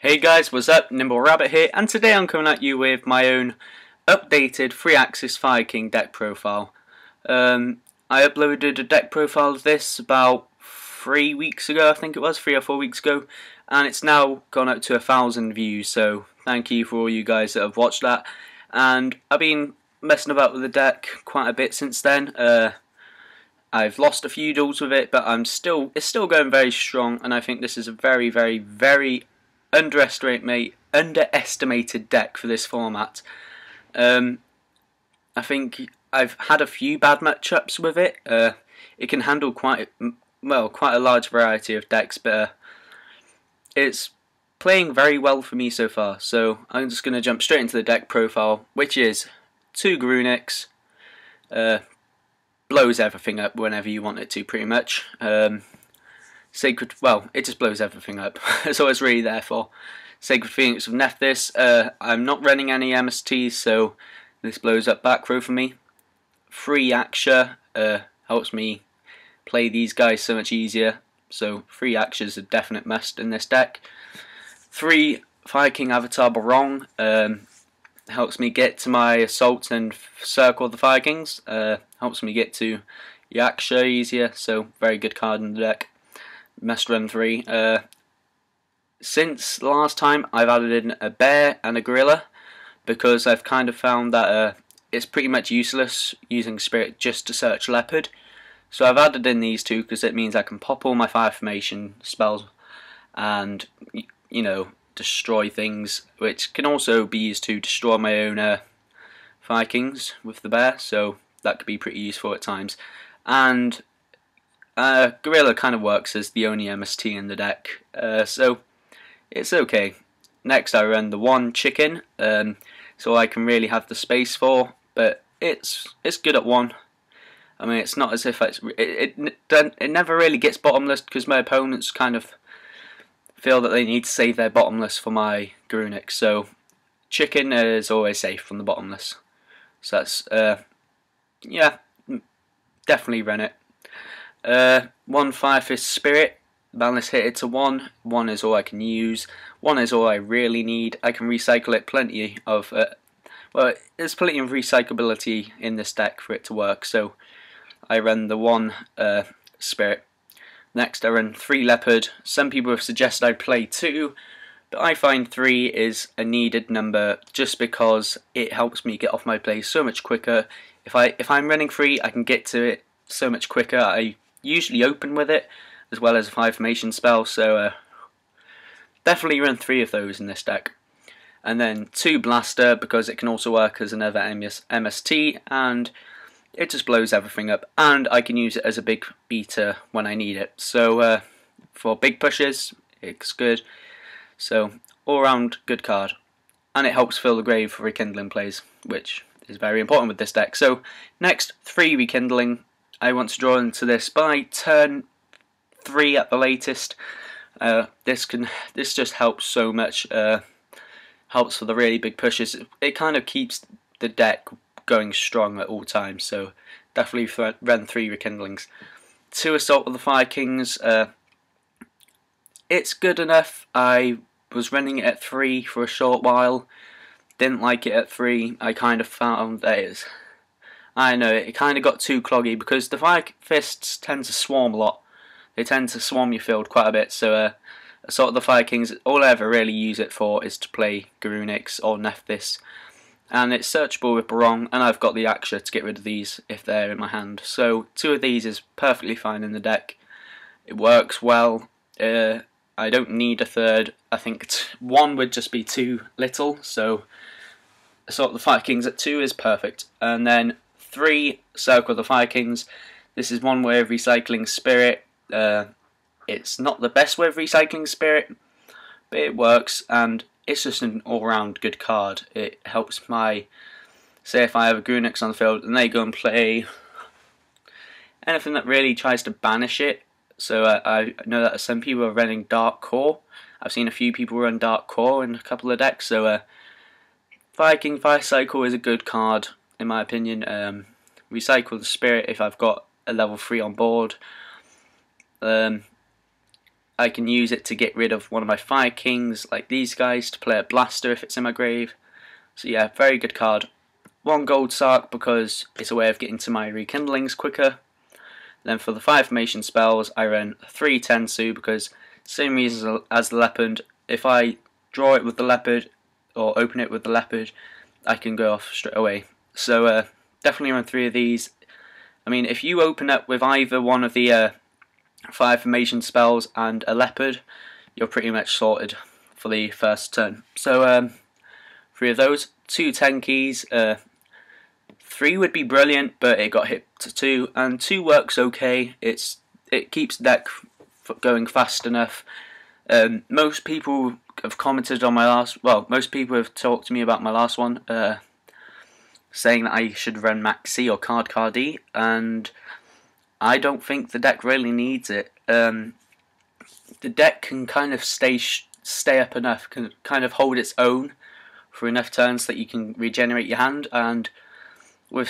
Hey guys, what's up? Nimble Rabbit here, and today I'm coming at you with my own updated 3-axis Fire King deck profile. I uploaded a deck profile of this about 3 weeks ago, I think it was, 3 or 4 weeks ago, and it's now gone up to 1,000 views, so thank you for all you guys that have watched that. And I've been messing about with the deck quite a bit since then. I've lost a few duels with it, but it's still going very strong, and I think this is a very, very, very underestimated deck for this format. I think I've had a few bad matchups with it. It can handle quite a large variety of decks, but it's playing very well for me so far. So I'm just going to jump straight into the deck profile, which is 2 Grunics. Blows everything up whenever you want it to, pretty much. Sacred, well, it just blows everything up. That's all it's really there for. Sacred Phoenix of Nephthys. I'm not running any MSTs, so this blows up back row for me. 3 Aksha helps me play these guys so much easier. So 3 Aksha is a definite must in this deck. 3 Fire King Avatar Barong helps me get to my assault and circle the Fire Kings. Helps me get to Yaksha easier, so very good card in the deck. Must run 3. Since last time I've added in a bear and a gorilla because I've kind of found that it's pretty much useless using spirit just to search leopard. So I've added in these 2 because it means I can pop all my fire formation spells and, you know, destroy things, which can also be used to destroy my own Vikings with the bear, so that could be pretty useful at times. And Gorilla kind of works as the only MST in the deck, so it's okay. Next I run the 1 Chicken, so I can really have the space for, but it's good at 1. I mean, it's not as if it never really gets bottomless because my opponents kind of feel that they need to save their bottomless for my Grunic, so Chicken is always safe from the bottomless. So that's yeah, definitely run it. 1 Fire Fist Spirit, balance hit it to 1. 1 is all I can use. 1 is all I really need. I can recycle it plenty of. Well, there's plenty of recyclability in this deck for it to work. So I run the 1 Spirit. Next I run 3 Leopard. Some people have suggested I play 2, but I find 3 is a needed number just because it helps me get off my play so much quicker. If I'm running 3, I can get to it so much quicker. I usually open with it as well as a 5 formation spell, so definitely run 3 of those in this deck. And then 2 Blaster because it can also work as another MST and it just blows everything up, and I can use it as a big beater when I need it. So for big pushes, it's good. So all round good card, and it helps fill the grave for rekindling plays, which is very important with this deck. So next, 3 rekindling. I want to draw into this by turn 3 at the latest. This just helps so much. Helps for the really big pushes. It kind of keeps the deck going strong at all times, so definitely run 3 rekindlings. 2 Assault of the Fire Kings. It's good enough. I was running it at 3 for a short while. Didn't like it at 3. I kind of found that it kind of got too cloggy because the Fire Fists tend to swarm a lot. They tend to swarm your field quite a bit, so Assault of the Fire Kings, all I ever really use it for is to play Grunics or Nephthys. And it's searchable with Barong, and I've got the Aksha to get rid of these if they're in my hand. So 2 of these is perfectly fine in the deck. It works well. I don't need a 3rd. I think 1 would just be too little, so Assault of the Fire Kings at 2 is perfect. And then 3 Circle of the Fire Kings. This is one way of recycling Spirit. It's not the best way of recycling Spirit, but it works, and it's just an all-round good card. It helps say if I have a Grunics on the field and they go and play anything that really tries to banish it. So I know that some people are running Dark Core. I've seen a few people run Dark Core in a couple of decks, so Viking Fire Cycle is a good card in my opinion. Recycle the Spirit if I've got a level 3 on board. I can use it to get rid of one of my Fire Kings, like these guys, to play a Blaster if it's in my grave. So yeah, very good card. 1 gold Sark because it's a way of getting to my rekindlings quicker. Then for the 5 formation spells, I run 3 Tensu because same reason as the Leopard. If I draw it with the Leopard or open it with the Leopard, I can go off straight away. So definitely run 3 of these. I mean, if you open up with either one of the 5 formation spells and a Leopard, you're pretty much sorted for the first turn. So 3 of those, 2 10 keys. 3 would be brilliant, but it got hit to 2, and 2 works okay. It keeps the deck going fast enough. Most people have commented on my last. Well, most people have talked to me about my last one, saying that I should run Maxi or Card D, and I don't think the deck really needs it. The deck can kind of stay up enough, can kind of hold its own for enough turns that you can regenerate your hand, and with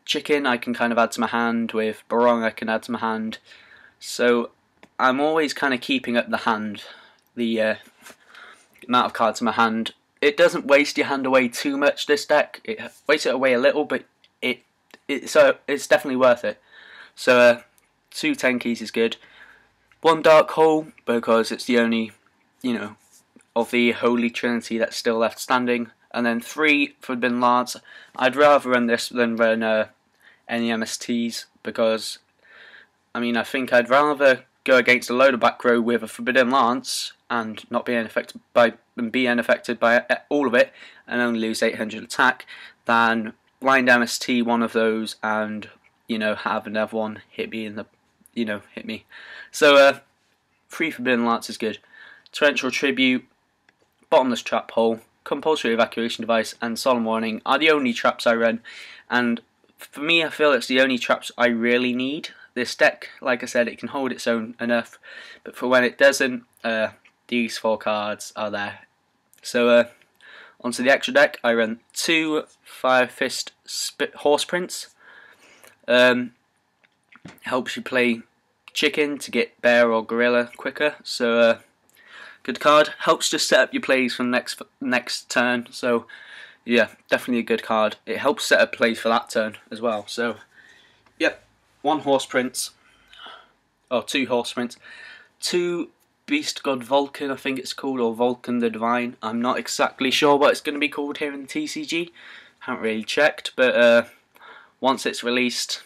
Chicken I can kind of add to my hand, with Barong I can add to my hand, so I'm always kind of keeping up the hand, the amount of cards in my hand. It doesn't waste your hand away too much, this deck. It wastes it away a little, but it's definitely worth it. So 2 10 keys is good. 1 Dark Hole because it's the only, of the Holy Trinity that's still left standing. And then 3 Forbidden Lance. I'd rather run this than run any MSTs because, I mean, I think I'd rather go against a load of back row with a Forbidden Lance and not being affected by all of it and only lose 800 attack than blind MST one of those and have another one hit me in the hit me. So 3 Forbidden Lance is good. Torrential Tribute, Bottomless Trap Hole, Compulsory Evacuation Device and Solemn Warning are the only traps I run, and for me I feel it's the only traps I really need. This deck, like I said, it can hold its own enough, but for when it doesn't, these 4 cards are there. So onto the extra deck, I run 2 Fire Fist Horse Prints. Helps you play Chicken to get Bear or Gorilla quicker, so good card. Helps just set up your plays for the next turn, so yeah, definitely a good card. It helps set up plays for that turn as well, so yep. 1 Horse Prince, or 2 Horse Prints, 2 Beast God Vulcan, I think it's called, or Vulcan the Divine. I'm not exactly sure what it's going to be called here in the TCG. Haven't really checked, but once it's released,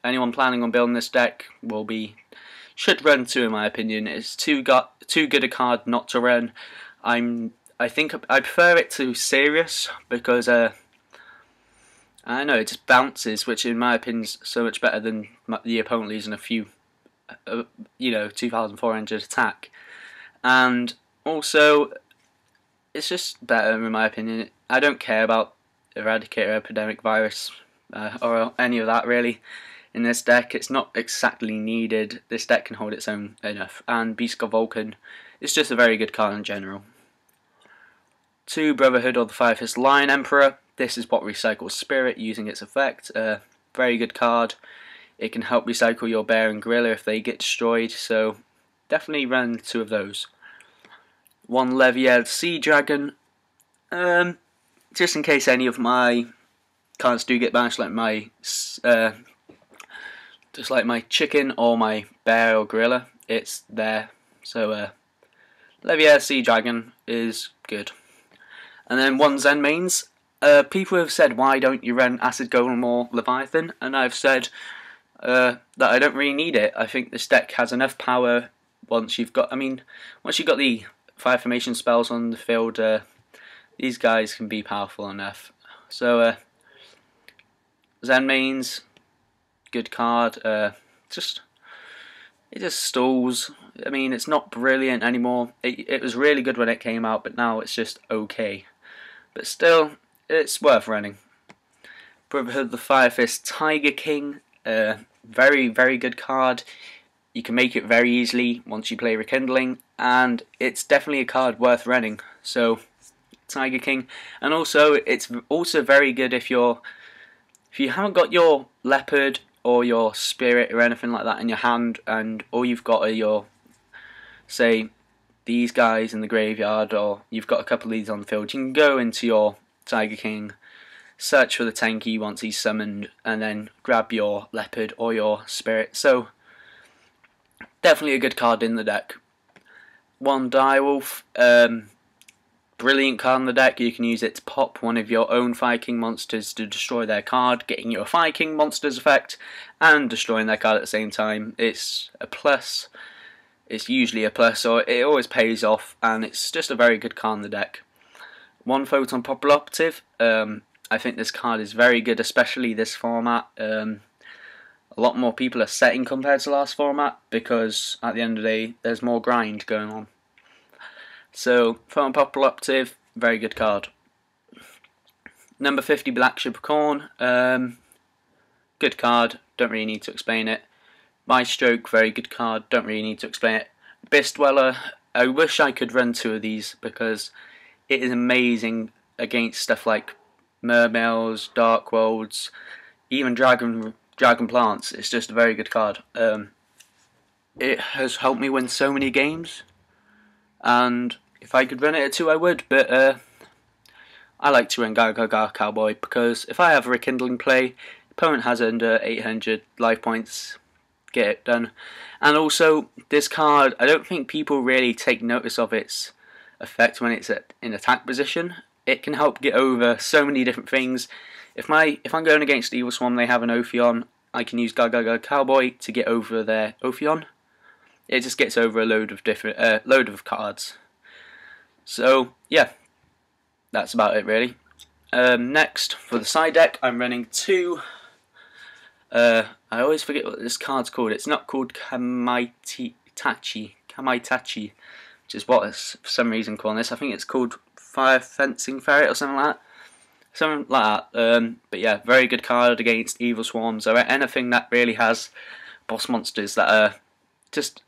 anyone planning on building this deck should run 2 in my opinion. It's too good a card not to run. I think I prefer it to Sirius because I don't know, it just bounces, which in my opinion is so much better than the opponent losing a few 2,400 attack, and also it's just better in my opinion. I don't care about Eradicate or Epidemic Virus or any of that really. In this deck, it's not exactly needed. This deck can hold its own enough. And Beast God Vulcan is just a very good card in general. 2 Brotherhood or the 5-Fist Lion Emperor. This is what recycles Spirit using its effect. Very good card. It can help recycle your Bear and Gorilla if they get destroyed. So definitely run 2 of those. 1 Leviad Sea Dragon. Just in case any of my cards do get banished, like my just like my Chicken or my Bear or Gorilla, it's there. So Leviair Sea Dragon is good. And then 1 Zen Mains. People have said, why don't you run Acid Golem or Leviathan? And I've said that I don't really need it. I think this deck has enough power once you've got the 5 formation spells on the field. These guys can be powerful enough. So Zen Mains, good card. It just stalls. I mean, it's not brilliant anymore. It was really good when it came out, but now it's just okay. But still, it's worth running. Brotherhood of the Firefist Tiger King. Very, very good card. You can make it very easily once you play Rekindling, and it's definitely a card worth running. So, Tiger King, and also it's also very good if you haven't got your Leopard or your Spirit or anything like that in your hand, and all you've got are your say these guys in the graveyard, or you've got a couple of these on the field, you can go into your Tiger King, search for the Tenki once he's summoned, and then grab your Leopard or your Spirit. So definitely a good card in the deck. One Direwolf, brilliant card in the deck. You can use it to pop one of your own Fire King monsters to destroy their card, getting you a Fire King monster's effect and destroying their card at the same time. It's a plus. It's usually a plus, or it always pays off, and it's just a very good card in the deck. One Photon Popular Operative. I think this card is very good, especially this format. A lot more people are setting compared to last format, because at the end of the day there's more grind going on. So Photon Popular Operative, very good card. Number 50 Black Shippercorn, good card, don't really need to explain it. My Stroke, very good card, don't really need to explain it. Abyss Dweller, I wish I could run 2 of these, because it is amazing against stuff like Mermails, Dark Worlds, even Dragon Plants. It's just a very good card. It has helped me win so many games, and if I could run it at 2 I would, but I like to run Gaga Cowboy, because if I have a Rekindling play, opponent has under 800 life points, get it done. And also, this card, I don't think people really take notice of its effect when it's in attack position. It can help get over so many different things. If I'm going against Evil Swarm, they have an Ophion, I can use Gaga Cowboy to get over their Ophion. It just gets over a load of cards. So yeah, that's about it really. Next, for the side deck, I'm running 2. I always forget what this card's called. It's not called Kamaitachi, which is what it's for some reason calling this. I think it's called Fire Fencing Ferret or something like that. But yeah, very good card against Evil Swarms or anything that really has boss monsters that are just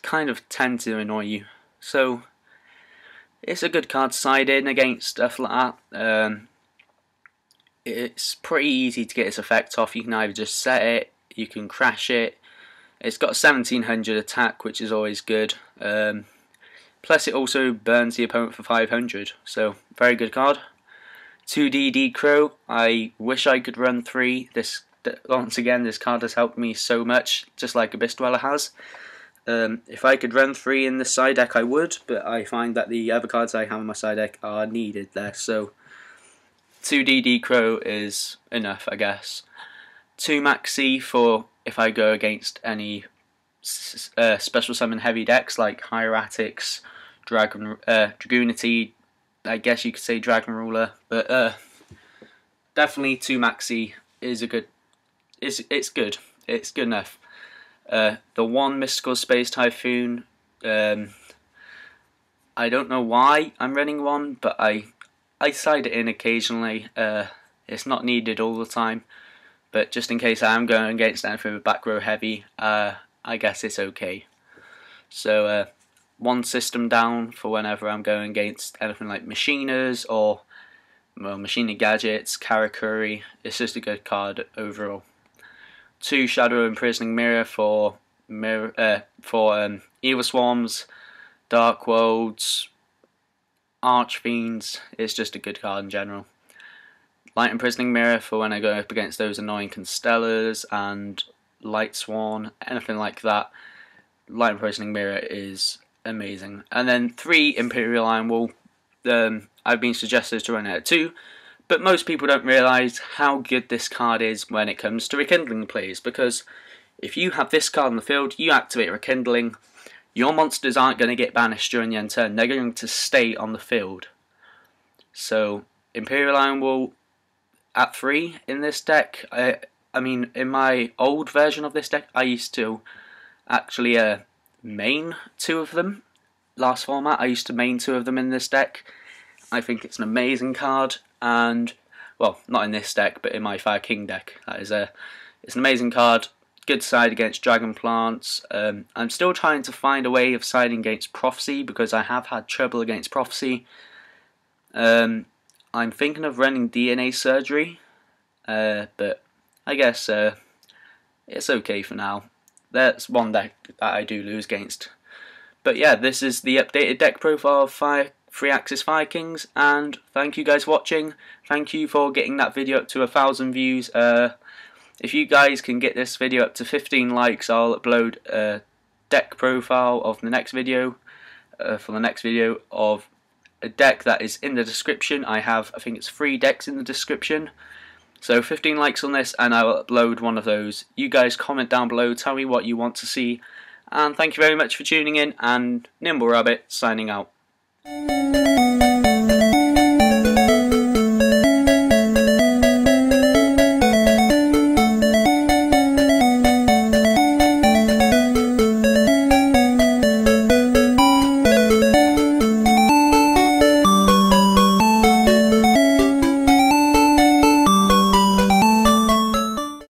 kind of tend to annoy you. So it's a good card to side in against stuff like that. It's pretty easy to get its effect off. You can either just set it, you can crash it. It's got 1700 attack, which is always good. Plus it also burns the opponent for 500, so very good card. 2D Crow, I wish I could run 3. Once again, this card has helped me so much, just like Abyss Dweller has. If I could run 3 in this side deck I would, but I find that the other cards I have in my side deck are needed there, so 2D Crow is enough, I guess. 2 Maxi for if I go against any special summon heavy decks like Hieratics, Dragoonity, I guess you could say Dragon Ruler, but definitely 2 Maxi is a good. It's good. It's good enough. The 1 Mystical Space Typhoon. I don't know why I'm running 1, but I side it in occasionally. It's not needed all the time, but just in case I am going against anything with back row heavy, I guess it's okay. So 1 system down for whenever I'm going against anything like Machiners or Machina Gadgets, Karakuri. It's just a good card overall. 2 Shadow Imprisoning Mirror for Evil Swarms, Dark Worlds, Archfiends. It's just a good card in general. Light Imprisoning Mirror for when I go up against those annoying Constellars and Light Sworn, anything like that. Light Imprisoning Mirror is amazing. And then 3 Imperial Iron Wall. I've been suggested to run it at 2, but most people don't realise how good this card is when it comes to Rekindling plays, because if you have this card on the field, you activate Rekindling, your monsters aren't going to get banished during the end turn, they're going to stay on the field. So Imperial Iron Wall at 3 in this deck. I mean, in my old version of this deck, I used to actually main 2 of them. Last format, I used to main 2 of them in this deck. I think it's an amazing card, and well, not in this deck, but in my Fire King deck. It's an amazing card. Good side against Dragon Plants. I'm still trying to find a way of siding against Prophecy, because I have had trouble against Prophecy. I'm thinking of running DNA Surgery, but I guess it's okay for now. That's one deck that I do lose against. But yeah, this is the updated deck profile of 3-Axis Vikings, and thank you guys for watching. Thank you for getting that video up to 1,000 views. If you guys can get this video up to 15 likes, I'll upload a deck profile of the next video, for the next video of a deck that is in the description. I think it's 3 decks in the description. So 15 likes on this and I will upload one of those. You guys comment down below, tell me what you want to see. And thank you very much for tuning in, and Nimble Rabbit signing out.